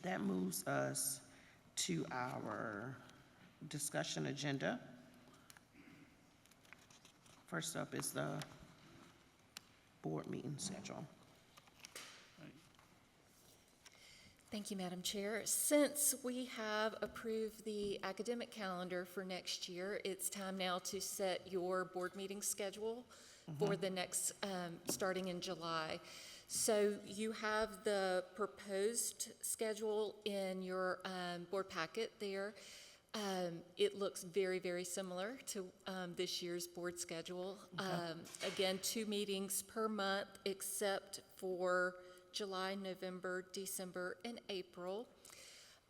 that moves us to our discussion agenda. First up is the board meeting schedule. Thank you, Madam Chair. Since we have approved the academic calendar for next year, it's time now to set your board meeting schedule for the next, starting in July. So you have the proposed schedule in your board packet there. It looks very, very similar to this year's board schedule. Again, 2 meetings per month except for July, November, December, and April.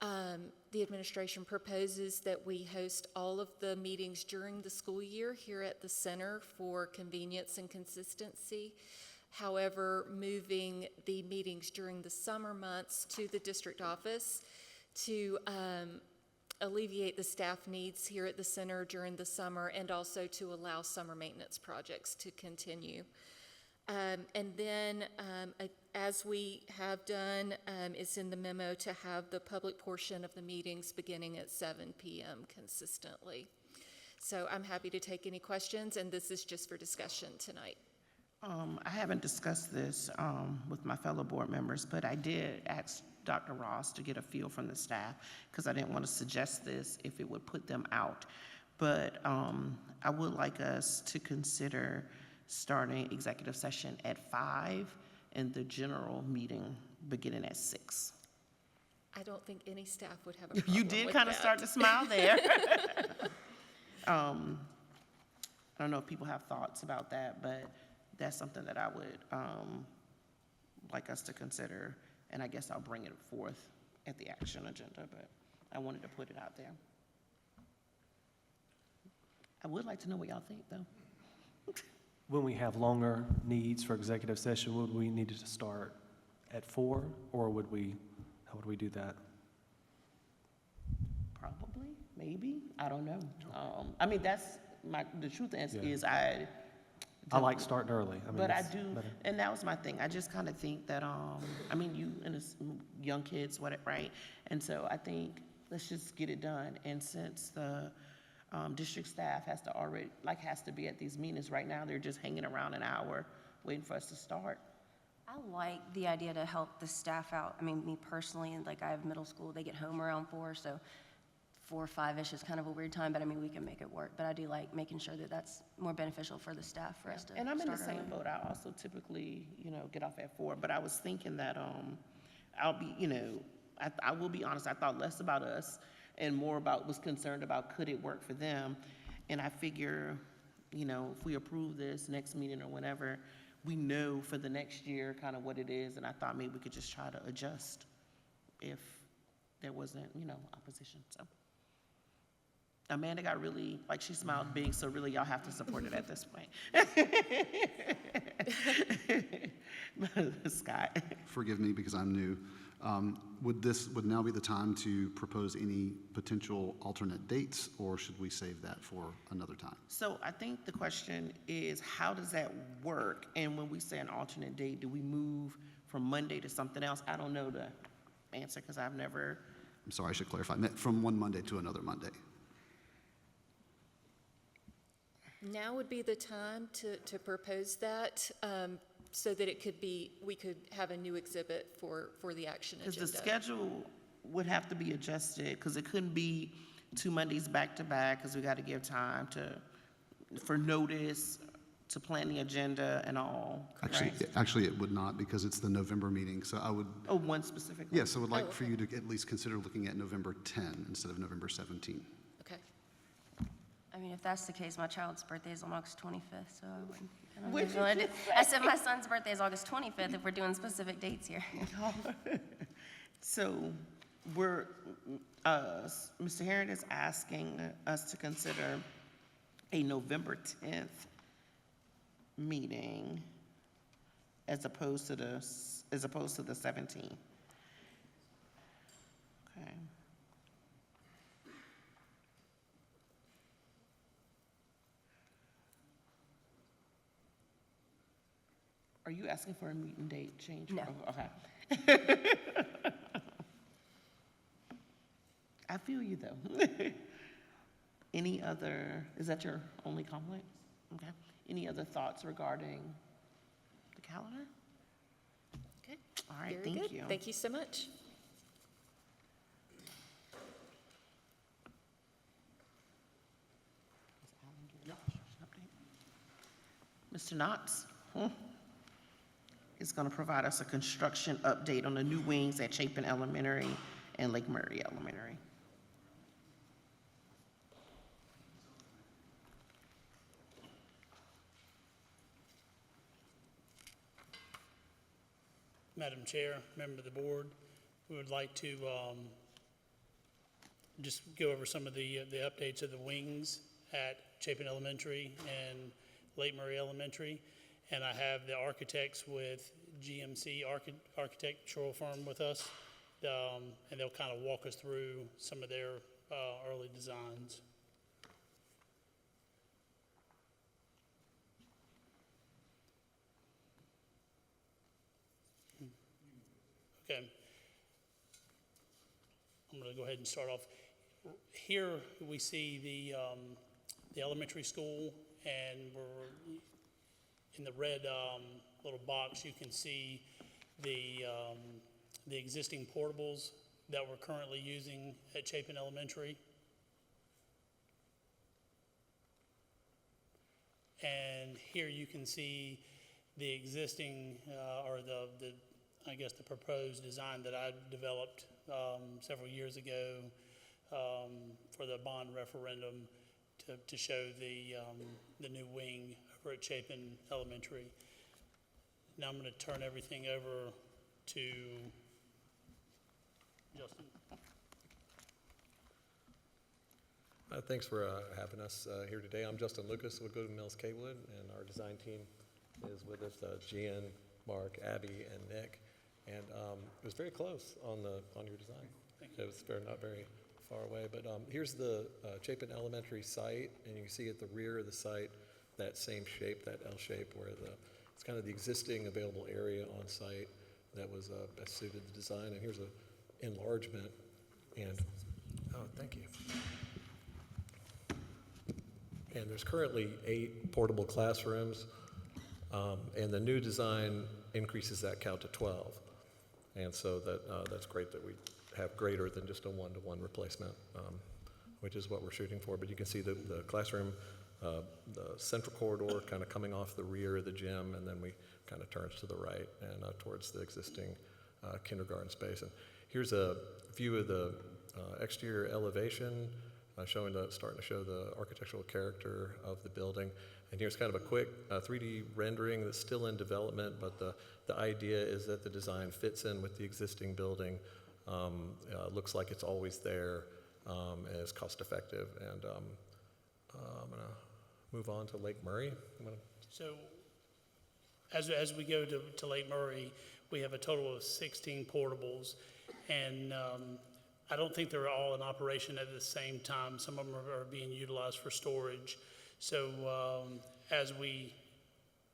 The administration proposes that we host all of the meetings during the school year here at the center for convenience and consistency. However, moving the meetings during the summer months to the district office to alleviate the staff needs here at the center during the summer, and also to allow summer maintenance projects to continue. And then, as we have done, it's in the memo to have the public portion of the meetings beginning at 7 p.m. consistently. So I'm happy to take any questions, and this is just for discussion tonight. I haven't discussed this with my fellow board members, but I did ask Dr. Ross to get a feel from the staff, because I didn't want to suggest this if it would put them out. But I would like us to consider starting executive session at 5 and the general meeting beginning at 6. I don't think any staff would have a problem You did with kind of that. start to smile there. I don't know if people have thoughts about that, but that's something that I would like us to consider, and I guess I'll bring it forth at the action agenda, but I wanted to put it out there. I would like to know what y'all think, though. When we have longer needs for executive session, would we need to start at 4, or how would we do that? Probably, maybe, I don't know. I mean, that's the truth is I like starting early. I mean, but I it's do, better. and that was my thing. I just kind of think that, I mean, you and it's young kids, right? And so I think let's just get it done. And since the district staff has to be at these meetings right now, they're just hanging around an hour waiting for us to start. I like the idea to help the staff out. I mean, me personally, and like I have middle school, they get home around 4, so 4 or 5-ish is kind of a weird time, but I mean, we can make it work. But I do like making sure that that's more beneficial for the staff for us to And I'm in the start same early. boat. I also typically, get off at 4, but I was thinking that I'll be, I will be honest, I thought less about us and was concerned about could it work for them. And I figure, if we approve this next meeting or whenever, we know for the next year kind of what it is, and I thought maybe we could just try to adjust if there wasn't, opposition, so. Amanda got really, she smiled big, so really y'all have to support it at this point. Scott. Forgive me because I'm new. Would now be the time to propose any potential alternate dates, or should we save that for another time? So I think the question is, how does that work? And when we say an alternate date, do we move from Monday to something else? I don't know the answer because I've never. I'm sorry, I should clarify. From one Monday to another Monday. Now would be the time to propose that, so that we could have a new exhibit for the action agenda. Because the schedule would have to be adjusted, because it couldn't be 2 Mondays back to back, because we got to give time for notice, to plan the agenda and all. Actually, it would not, because it's the November meeting. So I would. Oh, one specific. Yes, I would like for okay. you to at least consider looking at November 10 instead of November 17. Okay. I mean, if that's the case, my child's birthday is on August 25th, so I wouldn't. What'd you I just I said my son's birthday is August 25th if we're doing specific dates here. So Mr. Herron is asking us to consider a November 10th meeting as opposed to the 17th. Okay. Are you asking for a meeting date change? No. Okay. feel you though. Any other, is that your only comment? Okay. Any other thoughts regarding the calendar? Okay, all right, Very thank good. you. Thank you so much. Mr. Knox is going to provide us a construction update on the new wings at Chapin Elementary and Lake Murray Elementary. Madam Chair, member of the board, we would like to just go over some of the updates of the wings at Chapin Elementary and Lake Murray Elementary. And I have the architects with GMC Architectural Firm with us, and they'll kind of walk us through some of their early designs. Okay. I'm going to go ahead and start off. Here we see the elementary school, and we're in the red little box. You can see the existing portables that we're currently using at Chapin Elementary. And here you can see the existing, or I guess the proposed design that I developed several years ago for the bond referendum to show the new wing over at Chapin Elementary. Now I'm going to turn everything over to Justin. Thanks for having us here today. I'm Justin Lucas with Golden Mills Capewood, and our design team is with us, Jen, Mark, Abby, and Nick. And it was very close on your design. It was not very far away. But here's the Chapin Elementary site, and you can see at the rear of the site that same shape, that L shape, where it's kind of the existing available area on site that was best suited the design. And here's an enlargement. And thank you. And there's currently 8 portable classrooms, and the new design increases that count to 12. And so that's great that we have greater than just a one-to-one replacement, which is what we're shooting for. But you can see the classroom, the central corridor kind of coming off the rear of the gym, and then we kind of turns to the right and towards the existing kindergarten space. And here's a view of the exterior elevation, starting to show the architectural character of the building. And here's kind of a quick 3D rendering that's still in development, but the idea is that the design fits in with the existing building, looks like it's always there, and is cost effective. And I'm gonna move on to Lake Murray. So as we go to Lake Murray, we have a total of 16 portables, and I don't think they're all in operation at the same time. Some of them are being utilized for storage. So as we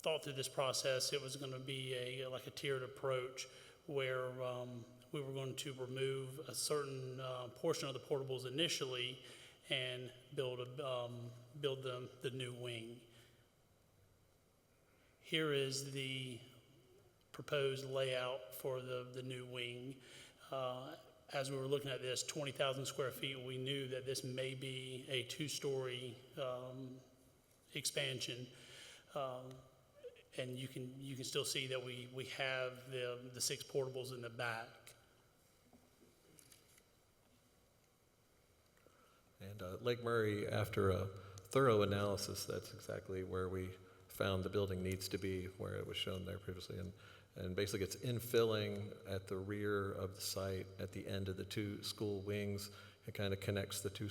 thought through this process, it was going to be like a tiered approach where we were going to remove a certain portion of the portables initially and build the new wing. Here is the proposed layout for the new wing. As we were looking at this, 20,000 square feet, we knew that this may be a 2-story expansion. And you can still see that we have the 6 portables in the back. And Lake Murray, after a thorough analysis, that's exactly where we found the building needs to be, where it was shown there previously. And basically it's infilling at the rear of the site at the end of the 2 school wings. It kind of connects the 2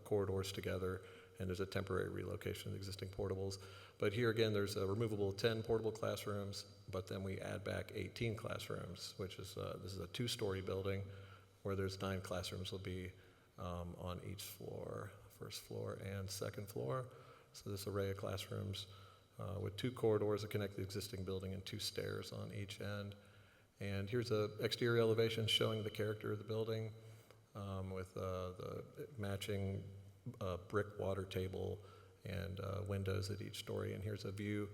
corridors together, and there's a temporary relocation of the existing portables. But here again, there's a removable 10 portable classrooms, but then we add back 18 classrooms, which is, this is a 2-story building where there's 9 classrooms will be on each floor, first floor and second floor. So this array of classrooms with 2 corridors that connect the existing building and 2 stairs on each end. And here's an exterior elevation showing the character of the building. with the matching brick water table and windows at each story. And here's a view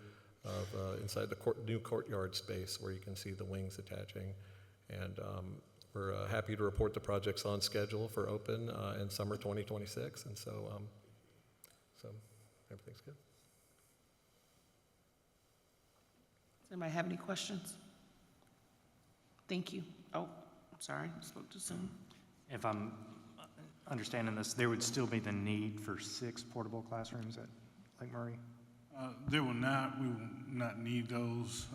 of inside the new courtyard space where you can see the wings attaching. And we're happy to report the project's on schedule for open in summer 2026. And so everything's good. Does anybody have any questions? Thank you. Oh, I'm sorry, I spoke too soon. If I'm understanding this, there would still be the need for 6 portable classrooms at Lake Murray? We will not need those.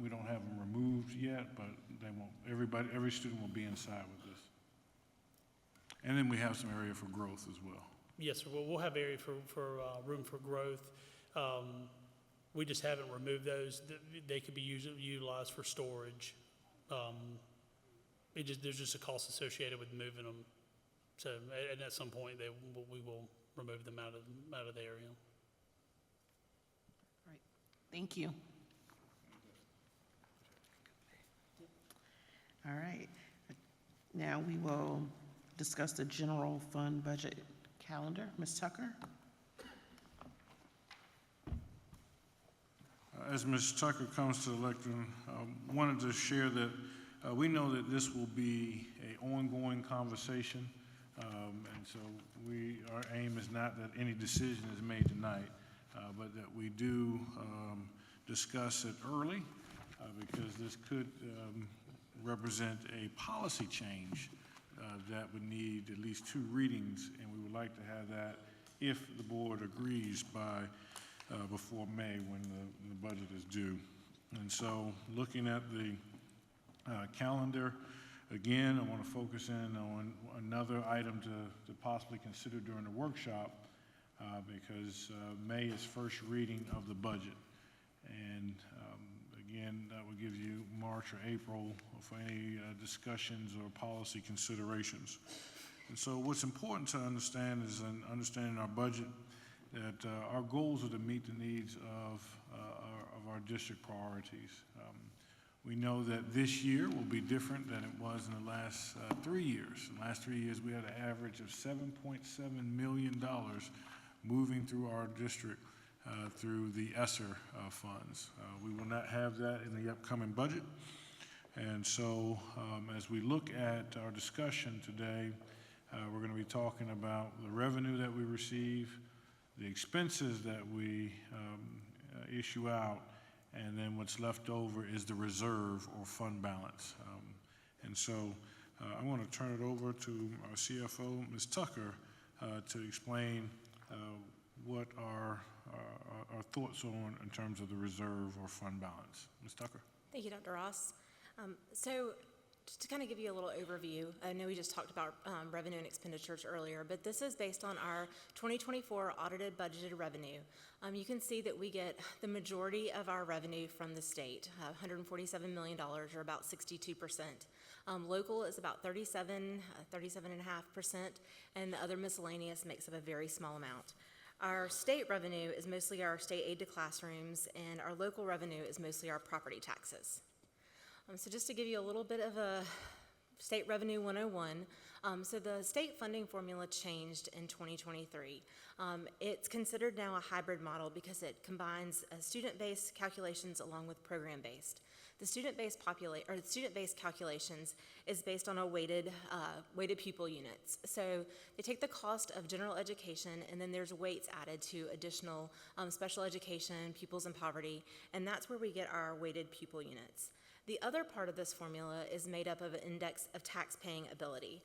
We don't have them removed yet, but they won't, every student will be inside with this. And then we have some area for growth as well. Yes, sir. We'll have area for room for growth. We just haven't removed those. They could be utilized for storage. There's just a cost associated with moving them. So, and at some point, we will remove them out of the area. Right, thank you. All right, now we will discuss the general fund budget calendar. Ms. Tucker? As Ms. Tucker comes to the lectern, wanted to share that we know that this will be an ongoing conversation. And so our aim is not that any decision is made tonight, but that we do discuss it early because this could represent a policy change that would need at least 2 readings, and we would like to have that if the board agrees by before May when the budget is due. And so looking at the calendar, again, I want to focus in on another item to possibly consider during the workshop because May is first reading of the budget. And again, that would give you March or April for any discussions or policy considerations. And so what's important to understand is in understanding our budget that our goals are to meet the needs of our district priorities. We know that this year will be different than it was in the last 3 years. In the last 3 years, we had an average of $7.7 million moving through our district through the ESSER funds. We will not have that in the upcoming budget. And so as we look at our discussion today, we're going to be talking about the revenue that we receive, the expenses that we issue out, and then what's left over is the reserve or fund balance. And so I want to turn it over to our CFO, Ms. Tucker, to explain what our thoughts are in terms of the reserve or fund balance. Ms. Tucker. Thank you, Dr. Ross. So just to kind of give you a little overview, I know we just talked about revenue and expenditures earlier, but this is based on our 2024 audited budgeted revenue. You can see that we get the majority of our revenue from the state, $147 million, or about 62%. Local is about 37.5%, and the other miscellaneous makes up a very small amount. Our state revenue is mostly our state aid to classrooms, and our local revenue is mostly our property taxes. So just to give you a little bit of a State Revenue 101, so the state funding formula changed in 2023. It's considered now a hybrid model because it combines student-based calculations along with program-based. The student-based calculations is based on a weighted pupil units. So they take the cost of general education, and then there's weights added to additional special education, pupils in poverty, and that's where we get our weighted pupil units. The other part of this formula is made up of an index of tax-paying ability.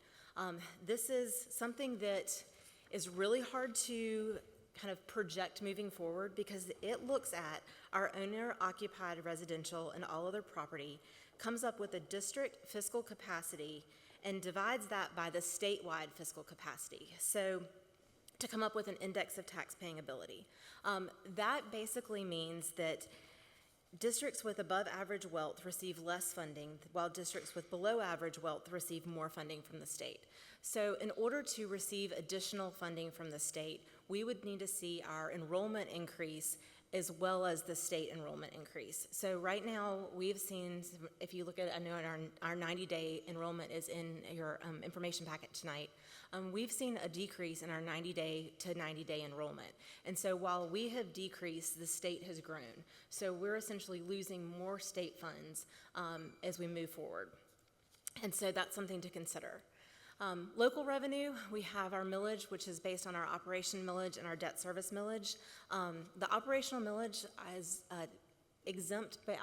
This is something that is really hard to kind of project moving forward because it looks at our owner-occupied residential and all other property, comes up with a district fiscal capacity, and divides that by the statewide fiscal capacity. So to come up with an index of tax-paying ability. That basically means that districts with above average wealth receive less funding, while districts with below average wealth receive more funding from the state. So in order to receive additional funding from the state, we would need to see our enrollment increase as well as the state enrollment increase. So right now, we've seen, if you look at, I know our 90-day enrollment is in your information packet tonight. We've seen a decrease in our 90-day to 90-day enrollment. And so while we have decreased, the state has grown. So we're essentially losing more state funds as we move forward. And so that's something to consider. Local revenue, we have our millage, which is based on our operation millage and our debt service millage. The operational millage is exempt by,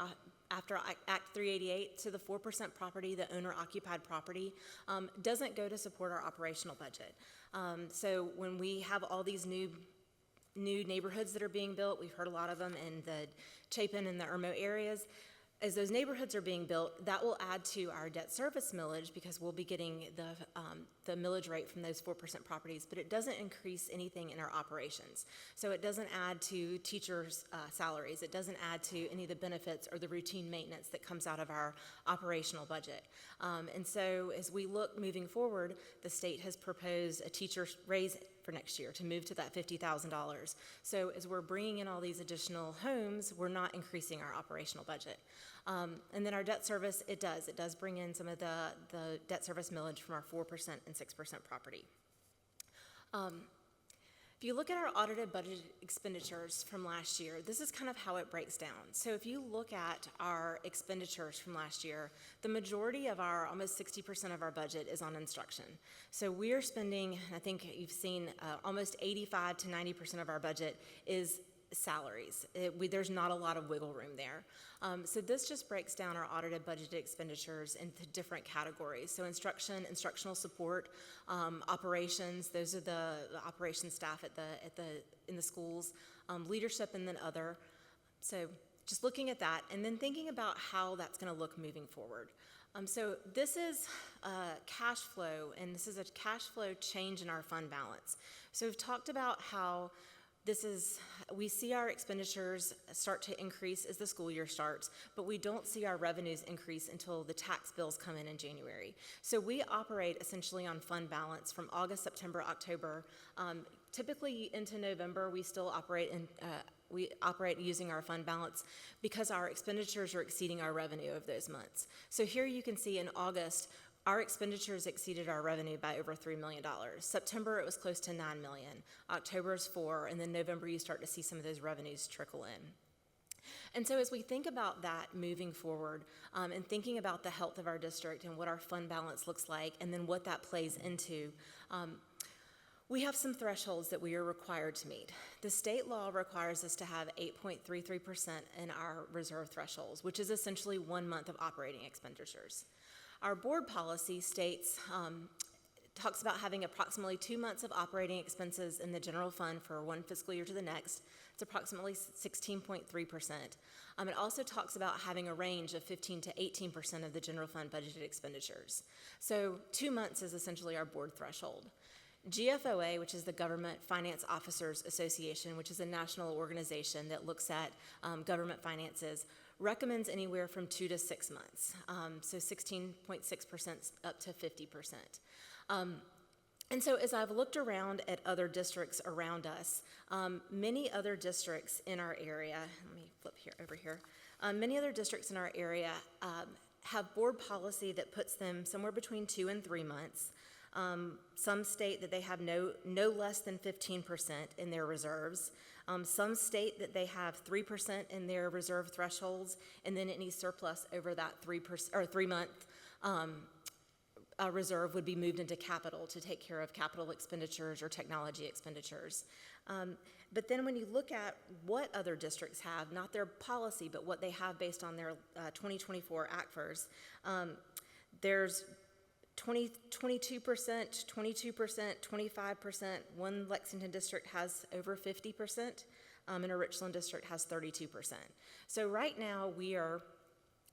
after Act 388 to the 4% property, the owner-occupied property, doesn't go to support our operational budget. So when we have all these new neighborhoods that are being built, we've heard a lot of them in the Chapin and the Irmo areas. As those neighborhoods are being built, that will add to our debt service millage because we'll be getting the millage rate from those 4% properties, but it doesn't increase anything in our operations. So it doesn't add to teachers' salaries. It doesn't add to any of the benefits or the routine maintenance that comes out of our operational budget. And so as we look moving forward, the state has proposed a teacher raise for next year to move to that $50,000. So as we're bringing in all these additional homes, we're not increasing our operational budget. And then our debt service, it does bring in some of the debt service millage from our 4% and 6% property. If you look at our audited budget expenditures from last year, this is kind of how it breaks down. So if you look at our expenditures from last year, the majority of our, almost 60% of our budget is on instruction. So we are spending, I think you've seen, almost 85 to 90% of our budget is salaries. There's not a lot of wiggle room there. So this just breaks down our audited budgeted expenditures into different categories. So instruction, instructional support, operations, those are the operations staff in the schools, leadership, and then other. So just looking at that and then thinking about how that's going to look moving forward. So this is cash flow, and this is a cash flow change in our fund balance. So we've talked about how we see our expenditures start to increase as the school year starts, but we don't see our revenues increase until the tax bills come in January. So we operate essentially on fund balance from August, September, October. Typically into November, we still operate using our fund balance because our expenditures are exceeding our revenue of those months. So here you can see in August, our expenditures exceeded our revenue by over $3 million. September, it was close to $9 million. October is $4 million, and then November, you start to see some of those revenues trickle in. And so as we think about that moving forward, and thinking about the health of our district and what our fund balance looks like, and then what that plays into, we have some thresholds that we are required to meet. The state law requires us to have 8.33% in our reserve thresholds, which is essentially 1 month of operating expenditures. Our board policy states, talks about having approximately 2 months of operating expenses in the general fund for one fiscal year to the next. It's approximately 16.3%. It also talks about having a range of 15 to 18% of the general fund budgeted expenditures. So 2 months is essentially our board threshold. GFOA, which is the Government Finance Officers Association, which is a national organization that looks at government finances, recommends anywhere from 2 to 6 months, so 16.6% up to 50%. And so as I've looked around at other districts around us, many other districts in our area, let me flip over here, many other districts in our area have board policy that puts them somewhere between 2 and 3 months. Some state that they have no less than 15% in their reserves. Some state that they have 3% in their reserve thresholds, and then any surplus over that 3% or 3 month reserve would be moved into capital to take care of capital expenditures or technology expenditures. But then when you look at what other districts have, not their policy, but what they have based on their 2024 ACFRs, there's 22%, 22%, 25%. One Lexington district has over 50%, and a Richland district has 32%. So right now we are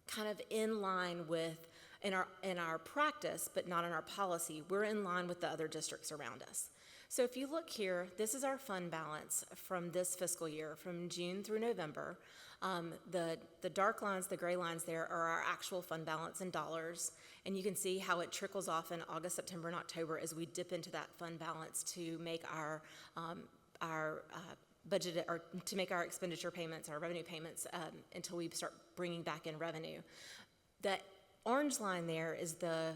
kind of in line with, in our practice, but not in our policy, we're in line with the other districts around us. So if you look here, this is our fund balance from this fiscal year, from June through November. The dark lines, the gray lines there are our actual fund balance in dollars, and you can see how it trickles off in August, September, and October as we dip into that fund balance to make our budget, or to make our expenditure payments, our revenue payments, until we start bringing back in revenue. The orange line there is the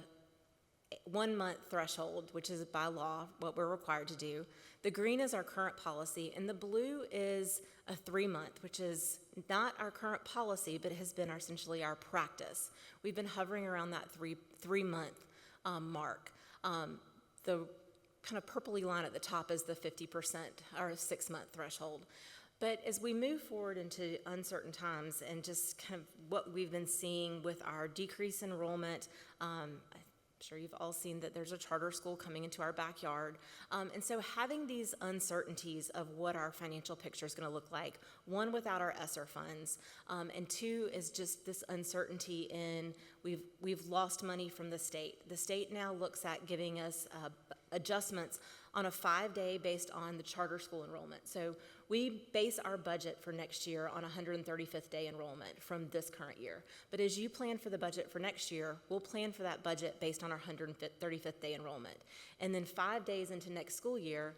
1 month threshold, which is by law what we're required to do. The green is our current policy, and the blue is a 3 month, which is not our current policy, but has been essentially our practice. We've been hovering around that three month mark. The kind of purpley line at the top is the 50% or 6 month threshold. But as we move forward into uncertain times and just kind of what we've been seeing with our decreased enrollment, I'm sure you've all seen that there's a charter school coming into our backyard. And so having these uncertainties of what our financial picture is going to look like, one, without our ESSER funds, and two, is just this uncertainty in we've lost money from the state. The state now looks at giving us adjustments on a 5-day based on the charter school enrollment. So we base our budget for next year on 135th day enrollment from this current year. But as you plan for the budget for next year, we'll plan for that budget based on our 135th day enrollment. And then 5 days into next school year,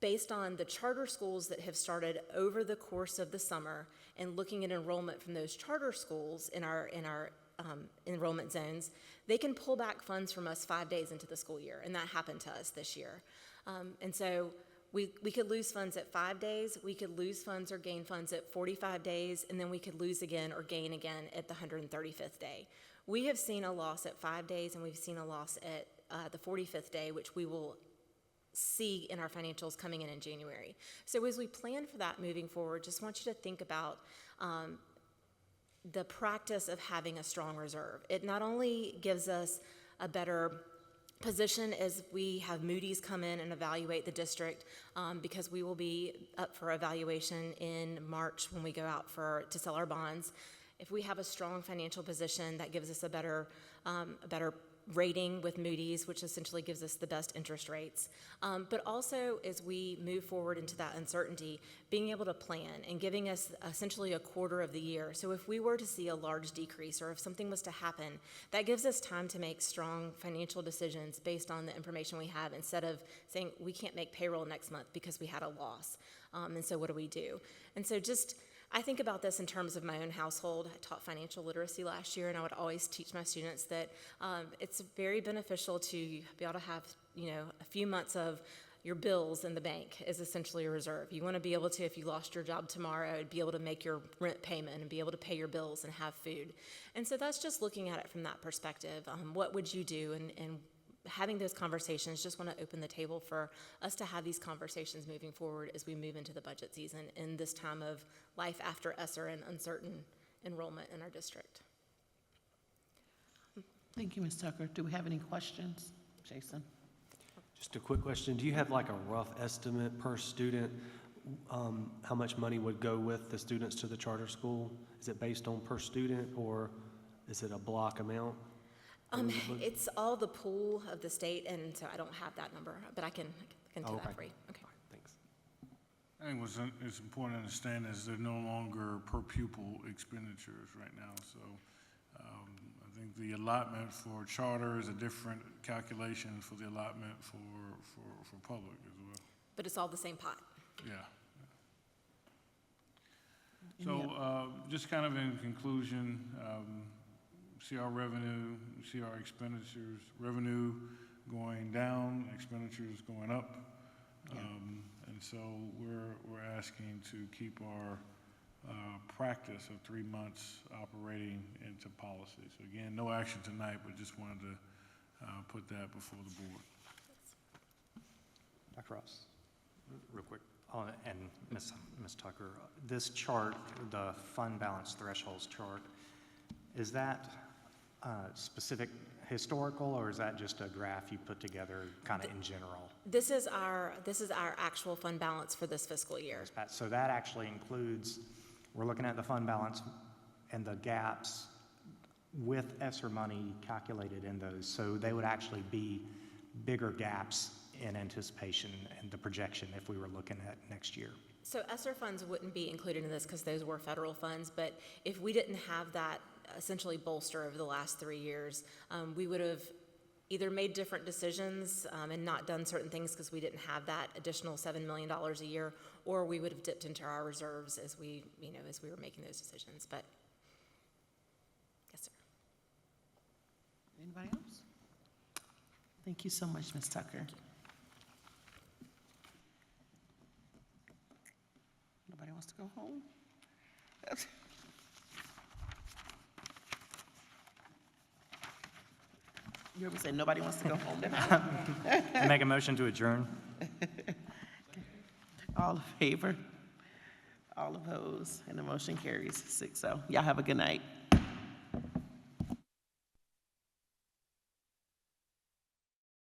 based on the charter schools that have started over the course of the summer and looking at enrollment from those charter schools in our enrollment zones, they can pull back funds from us 5 days into the school year, and that happened to us this year. And so we could lose funds at 5 days, we could lose funds or gain funds at 45 days, and then we could lose again or gain again at the 135th day. We have seen a loss at 5 days, and we've seen a loss at the 45th day, which we will see in our financials coming in January. So as we plan for that moving forward, just want you to think about the practice of having a strong reserve. It not only gives us a better position as we have Moody's come in and evaluate the district, because we will be up for evaluation in March when we go out to sell our bonds. If we have a strong financial position, that gives us a better rating with Moody's, which essentially gives us the best interest rates. But also, as we move forward into that uncertainty, being able to plan and giving us essentially a quarter of the year. So if we were to see a large decrease or if something was to happen, that gives us time to make strong financial decisions based on the information we have, instead of saying we can't make payroll next month because we had a loss. And so what do we do? And so I think about this in terms of my own household. I taught financial literacy last year, and I would always teach my students that it's very beneficial to be able to have, a few months of your bills in the bank is essentially a reserve. You want to be able to, if you lost your job tomorrow, be able to make your rent payment and be able to pay your bills and have food. And so that's just looking at it from that perspective. What would you do? And having those conversations, just want to open the table for us to have these conversations moving forward as we move into the budget season in this time of life after ESSER and uncertain enrollment in our district. Thank you, Ms. Tucker. Do we have any questions? Jason? Just a quick question. Do you have like a rough estimate per student, how much money would go with the students to the charter school? Is it based on per student, or is it a block amount? It's all the pool of the state, and so I don't have that number, but I can do that for you. Okay. All right, thanks. I think it's important to understand is they're no longer per pupil expenditures right now. So I think the allotment for charter is a different calculation for the allotment for public as well. But it's all the same pot. Yeah. So just kind of in conclusion, see our revenue, see our expenditures, revenue going down, expenditures going up. And so we're asking to keep our practice of 3 months operating into policy. So again, no action tonight, but just wanted to put that before the board. Dr. Ross, real quick, and Ms. Tucker, this chart, the fund balance thresholds chart, is that specific historical, or is that just a graph you put together kind of in general? This is our actual fund balance for this fiscal year. So that actually includes, we're looking at the fund balance and the gaps with ESSER money calculated in those. So they would actually be bigger gaps in anticipation and the projection if we were looking at next year. So ESSER funds wouldn't be included in this because those were federal funds, but if we didn't have that essentially bolster over the last 3 years, we would have either made different decisions and not done certain things because we didn't have that additional $7 million a year, or we would have dipped into our reserves as we, as we were making those decisions. But yes, sir. Anybody else? Thank you so much, Ms. Tucker. Nobody wants to go home? You heard me say nobody wants to go home tonight? Make a motion to adjourn. All in favor? All opposed? And the motion carries 6-0. Y'all have a good night.